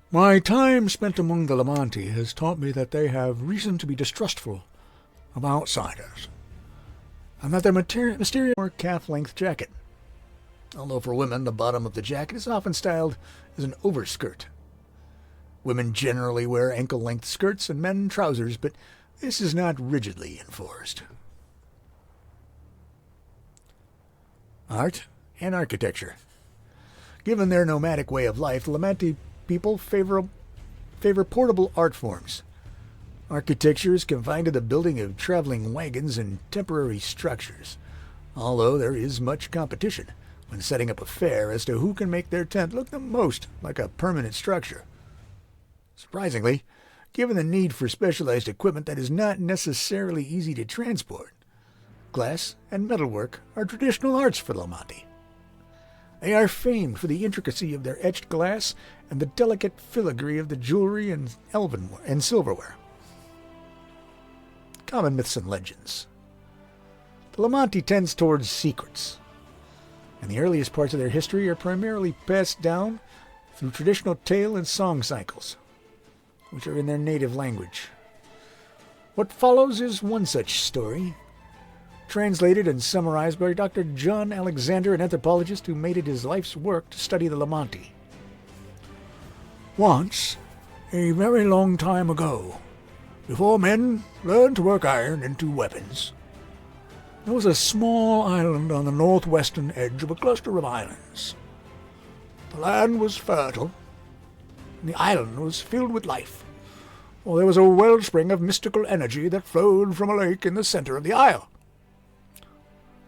My time spent among the Lemanti has taught me that they have reason to be distrustful of outsiders, and that their mysterious calf-length jacket, although for women the bottom of the jacket is often styled as an overskirt. Women generally wear ankle-length skirts and men trousers, but this is not rigidly enforced. Art and architecture. Given their nomadic way of life, the Lemanti people favor portable art forms. Architecture is confined to the building of traveling wagons and temporary structures, although there is much competition when setting up a fair as to who can make their tent look the most like a permanent structure. Surprisingly, given the need for specialized equipment that is not necessarily easy to transport, glass and metalwork are traditional arts for Lemanti. They are famed for the intricacy of their etched glass and the delicate filigree of the jewelry and silverware. Common myths and legends. The Lemanti tends towards secrets, and the earliest parts of their history are primarily passed down through traditional tale and song cycles, which are in their native language. What follows is one such story, translated and summarized by Dr. John Alexander, an anthropologist who made it his life's work to study the Lemanti. Once, a very long time ago, before men learned to work iron into weapons, there was a small island on the northwestern edge of a cluster of islands. The land was fertile, and the island was filled with life, for there was a wellspring of mystical energy that flowed from a lake in the center of the isle.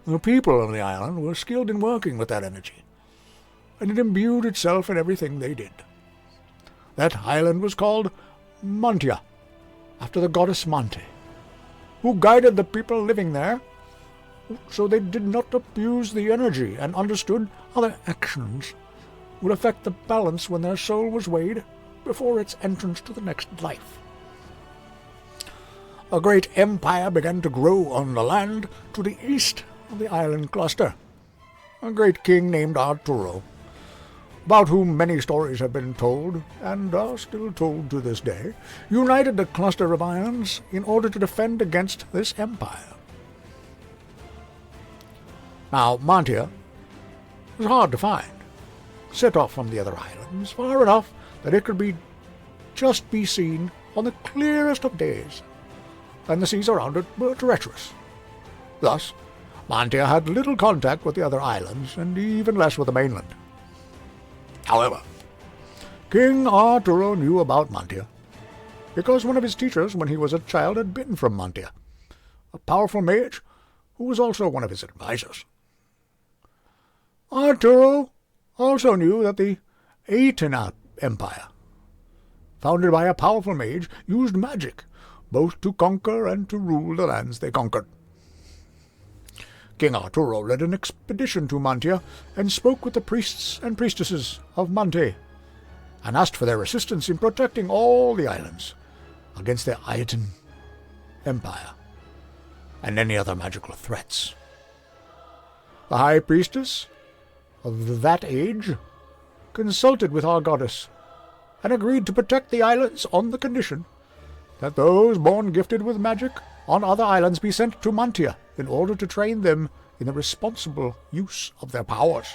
The people of the island were skilled in working with that energy, and it imbued itself in everything they did. That island was called Mantia, after the goddess Monte, who guided the people living there, so they did not abuse the energy and understood how their actions would affect the balance when their soul was weighed before its entrance to the next life. A great empire began to grow on the land to the east of the island cluster. A great king named Arturo, about whom many stories have been told, and are still told to this day, united the cluster of islands in order to defend against this empire. Now, Mantia was hard to find, set off from the other islands far enough that it could just be seen on the clearest of days, and the seas around it were treacherous. Thus, Mantia had little contact with the other islands, and even less with the mainland. However, King Arturo knew about Mantia, because one of his teachers when he was a child had been from Mantia, a powerful mage who was also one of his advisors. Arturo also knew that the Aetna Empire, founded by a powerful mage, used magic both to conquer and to rule the lands they conquered. King Arturo led an expedition to Mantia and spoke with the priests and priestesses of Mante, and asked for their assistance in protecting all the islands against the Aetan Empire and any other magical threats. The high priestess of that age consulted with our goddess and agreed to protect the islands on the condition that those born gifted with magic on other islands be sent to Mantia in order to train them in the responsible use of their powers.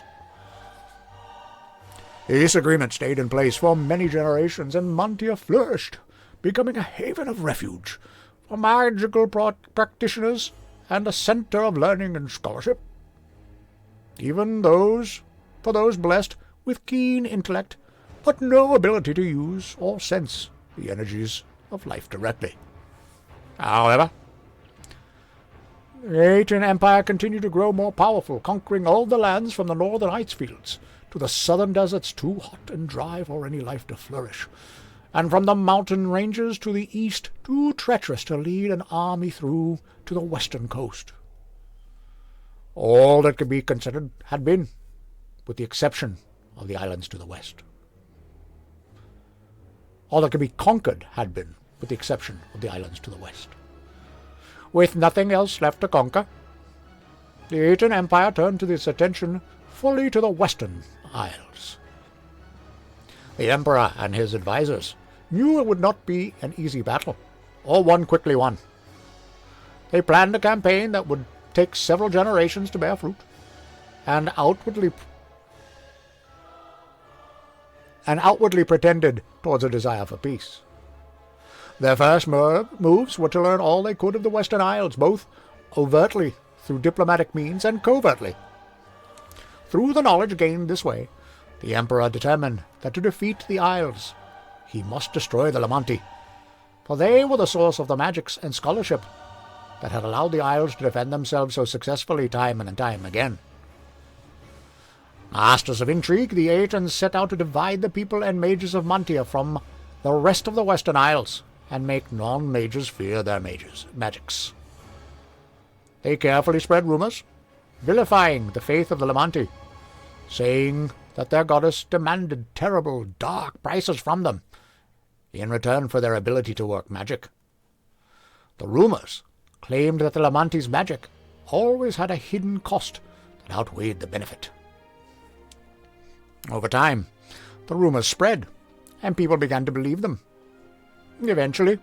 This agreement stayed in place for many generations, and Mantia flourished, becoming a haven of refuge for magical practitioners and a center of learning and scholarship. Even for those blessed with keen intellect, but no ability to use or sense the energies of life directly. However, the Aetan Empire continued to grow more powerful, conquering all the lands from the northern ice fields to the southern deserts too hot and dry for any life to flourish, and from the mountain ranges to the east too treacherous to lead an army through to the western coast. All that could be considered had been, with the exception of the islands to the west. All that could be conquered had been, with the exception of the islands to the west. With nothing else left to conquer, the Aetan Empire turned its attention fully to the western isles. The Emperor and his advisors knew it would not be an easy battle, or one quickly won. They planned a campaign that would take several generations to bear fruit, and outwardly pretended towards a desire for peace. Their first moves were to learn all they could of the Western Isles, both overtly through diplomatic means and covertly. Through the knowledge gained this way, the Emperor determined that to defeat the Isles, he must destroy the Lemanti, for they were the source of the magics and scholarship that had allowed the Isles to defend themselves so successfully time and time again. Masters of intrigue, the Aetons set out to divide the people and mages of Mantia from the rest of the Western Isles, and make non-mages fear their magics. They carefully spread rumors, vilifying the faith of the Lemanti, saying that their goddess demanded terrible, dark prices from them in return for their ability to work magic. The rumors claimed that the Lemanti's magic always had a hidden cost that outweighed the benefit. Over time, the rumors spread, and people began to believe them. Eventually,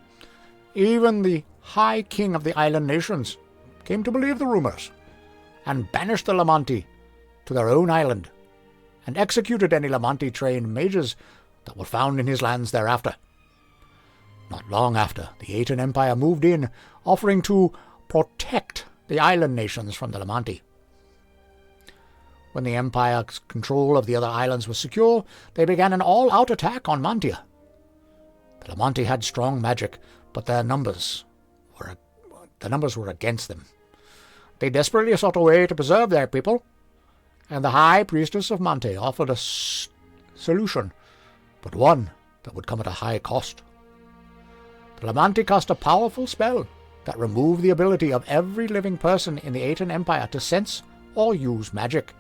even the High King of the Island Nations came to believe the rumors, and banished the Lemanti to their own island, and executed any Lemanti-trained mages that were found in his lands thereafter. Not long after, the Aeton Empire moved in, offering to protect the island nations from the Lemanti. When the Empire's control of the other islands was secure, they began an all-out attack on Mantia. The Lemanti had strong magic, but their numbers were against them. They desperately sought a way to preserve their people, and the High Priestess of Mantia offered a solution, but one that would come at a high cost. The Lemanti cast a powerful spell that removed the ability of every living person in the Aeton Empire to sense or use magic,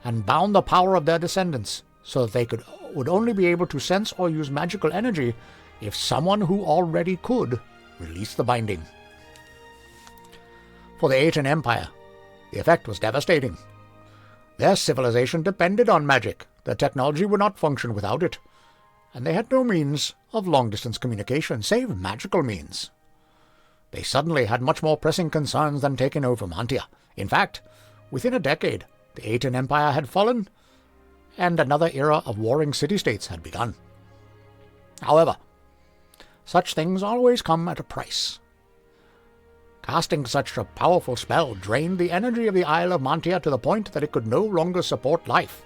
and bound the power of their descendants so that they would only be able to sense or use magical energy if someone who already could released the binding. For the Aeton Empire, the effect was devastating. Their civilization depended on magic. Their technology would not function without it, and they had no means of long-distance communication, save magical means. They suddenly had much more pressing concerns than taking over Mantia. In fact, within a decade, the Aeton Empire had fallen, and another era of warring city-states had begun. However, such things always come at a price. Casting such a powerful spell drained the energy of the Isle of Mantia to the point that it could no longer support life.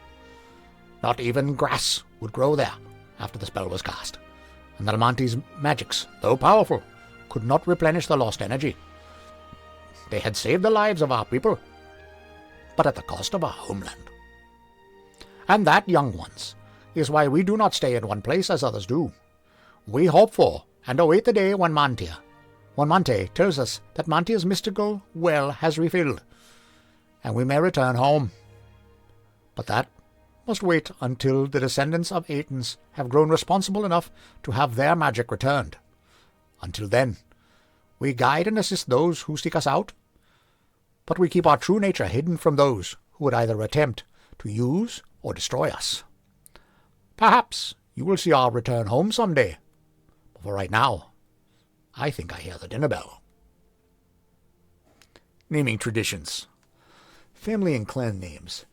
Not even grass would grow there after the spell was cast, and the Lemanti's magics, though powerful, could not replenish the lost energy. They had saved the lives of our people, but at the cost of our homeland. And that, young ones, is why we do not stay in one place as others do. We hope for and await the day when Mante tells us that Mantia's mystical well has refilled, and we may return home. But that must wait until the descendants of Aetons have grown responsible enough to have their magic returned. Until then, we guide and assist those who seek us out, but we keep our true nature hidden from those who would either attempt to use or destroy us. Perhaps you will see our return home someday, but for right now, I think I hear the dinner bell. Naming traditions. Family and clan names.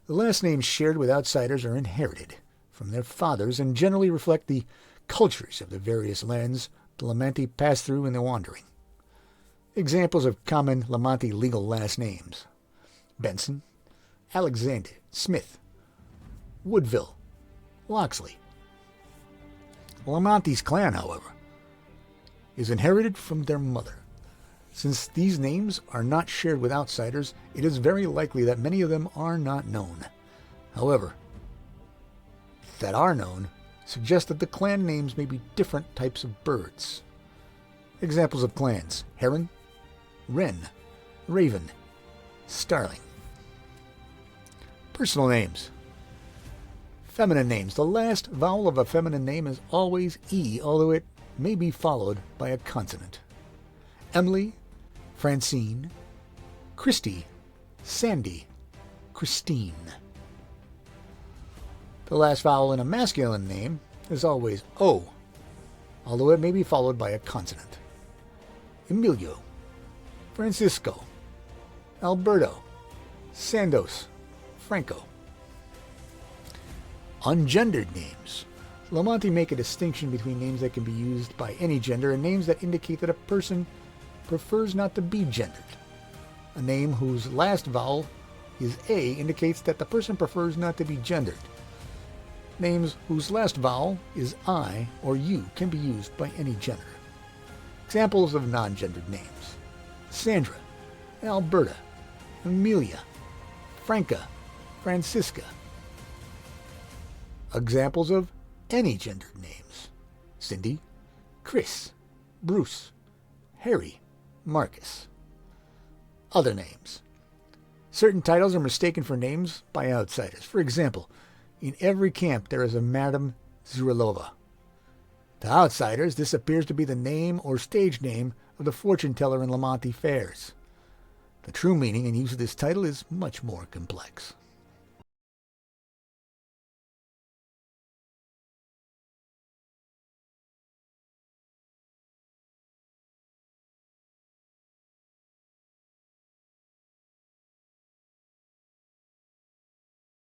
The last names shared with outsiders are inherited from their fathers and generally reflect the cultures of the various lands the Lemanti passed through in their wandering. Examples of common Lemanti legal last names: Benson, Alexander, Smith, Woodville, Loxley. Lemanti's clan, however, is inherited from their mother. Since these names are not shared with outsiders, it is very likely that many of them are not known. However, that are known suggest that the clan names may be different types of birds. Examples of clans: heron, wren, raven, starling. Personal names. Feminine names. The last vowel of a feminine name is always E, although it may be followed by a consonant. Emily, Francine, Christy, Sandy, Christine. The last vowel in a masculine name is always O, although it may be followed by a consonant. Emilio, Francisco, Alberto, Sandos, Franco. Ungendered names. Lemanti make a distinction between names that can be used by any gender and names that indicate that a person prefers not to be gendered. A name whose last vowel is A indicates that the person prefers not to be gendered. Names whose last vowel is I or U can be used by any gender. Examples of non-gendered names: Sandra, Alberta, Amelia, Franca, Francisca. Examples of any gendered names: Cindy, Chris, Bruce, Harry, Marcus. Other names. Certain titles are mistaken for names by outsiders. For example, in every camp there is a Madame Zuralova. To outsiders, this appears to be the name or stage name of the fortune teller in Lemanti fairs. The true meaning and use of this title is much more complex.